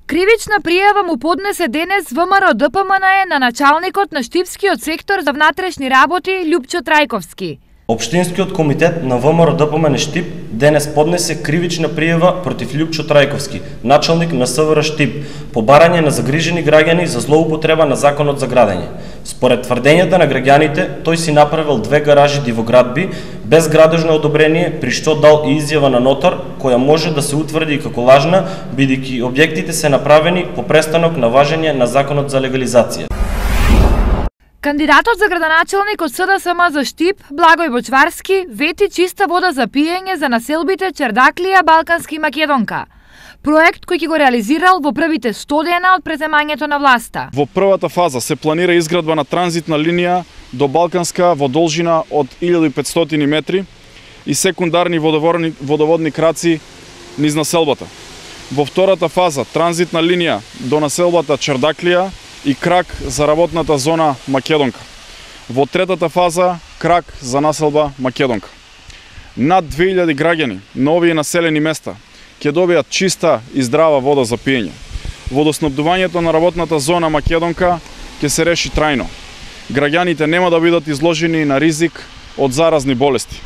Кривична пријава му поднесе денес ВМРО ДПМНЕ на началникот на Штипскиот сектор за внатрешни работи Љупчо Трајковски. Општинскиот комитет на ВМРО ДПМНЕ Штип денес поднесе кривична пријава против Љупчо Трајковски, началник на СВР Штип, по барање на загрижени граѓани за злоупотреба на законот за градење. Според тврдењата на граѓаните, тој си направил 2 гаражи дивоградби без градежно одобрение, при што дал и изјава на нотар, која може да се утврди како лажна, бидејќи објектите се направени по престанок на важење на законот за легализација. Кандидатот за градоначалник од СДСМ за Штип, Благој Бочварски, вети чиста вода за пиење за населбите Чердаклија, Балкански и Македонка. Проект кој ќе го реализирал во првите 100 дена од преземањето на власта. Во првата фаза се планира изградба на транзитна линија до Балканска во должина од 1500 метри и секундарни водоводни краци низ населбата. Во втората фаза транзитна линија до населбата Чердаклија и крак за работната зона Македонка. Во третата фаза крак за населба Македонка. Над 2000 граѓани на овие населени места ќе добијат чиста и здрава вода за пиење. Водоснабдувањето на работната зона Македонка ќе се реши трајно. Граѓаните нема да бидат изложени на ризик од заразни болести.